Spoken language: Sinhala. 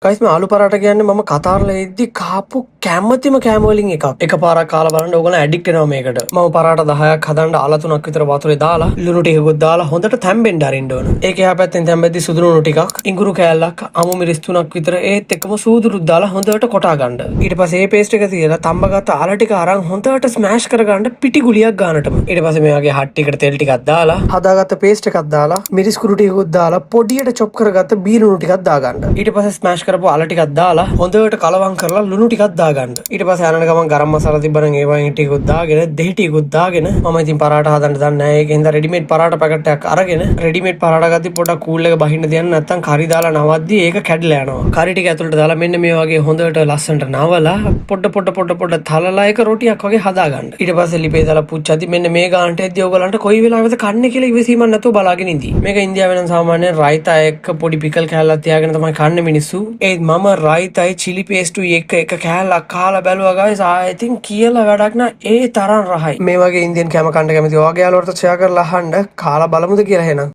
ගයිස් මේ ආලු පරාට කියන්නේ මම කතාරලා එද්දි කාපු කැමැතිම කෑම වලින් එකක්. එකපාරක් කාලා බලන්න ඕගොල්ලෝ ඇඩික්ට් වෙනවා මේකට. මම පරාට 10ක් හදන්න ආල 3ක් විතර වතුරේ දාලා ලුණු ටිකකුත් දාලා හොඳට තැම්බෙන්න අරින්න ඕන. ඒක එහා පැත්තෙන් තැම්බෙද්දි සුදු ලුණු ටිකක්, ඉඟුරු කෑල්ලක්, අමු මිරිස් 3ක් විතර ඒත් එක්කම සූදුරුත් දාලා හොඳට කොටා ගන්න. ඊට පස්සේ මේ පේස්ට් එක තියලා තම්බගත්ත ආල ටික අරන් හොඳට ස්මෑෂ් කරගන්න පිටි ගුලියක් ගන්නටම. ඊට පස්සේ මේ වගේ හට්ටියකට තෙල් ටිකක් දාලා හදාගත්ත පේස්ට් එකක් දාලා මිරිස් කුරු ටිකකුත් දාලා පොඩියට චොප් කරගත්ත බීලුණු ටිකක් දාගන්න. ඊට පස්සේ ස්මෑෂ් කරපු ආල ටිකක් දාලා හොඳට කලවම් කරලා ලුණු ටිකක් දාගන්න. ඊට පස්සේ යන ගමන් ගරම් මසාලා තිබ්බනම් ඒවයින් ටිකකුත් දාගෙන දෙහි ටිකකුත් දාගෙන මම ඉතින් පරාට හදන්න දන්නේ නැහැ. ඒකෙන්ද රෙඩිමේඩ් පරාට පැකට් එකක් අරගෙන රෙඩිමේඩ් පරාට ගත්තා පොඩක් කූල් එක බහින්න දෙන්න නැත්නම් කරි දාලා නවද්දි ඒක කැඩලා යනවා. කරි ටික ඇතුළට දාලා මෙන්න මේ වගේ හොඳට ලස්සනට නවලා පොඩ තලලා එක රොටියක් වගේ හදාගන්න. ඊට පස්සේ ලිපේ දාලා පුච්චද්දි මෙන්න මේ ගානට එද්දි ඔයගලන්ට කොයි වෙලාවෙද කන්නේ කියලා ඉවසීමක් නැතුව බලාගෙන ඉඳී. මේක ඉන්දියාවේ නම් සාමාන්‍යයෙන් රයිතා එක්ක පොඩි පිකල් කෑල්ලක් තියාගෙන තමයි කන්නේ මිනිස්සු. ඒත් මම රයිතයි චිලි පේස්ටුයි එක කෑල්ලක් කාලා බැලුවා ගයිස්. ඉතින් කියලා වැඩක් නෑ, ඒ තරම් රහයි. මේ වගේ ඉන්දියන් කෑම කන්න කැමති ඔයගේ යාළුවෝට ෂෙයා කරලා අහන්න. කාලා බලමුද කියලා එහෙනම්.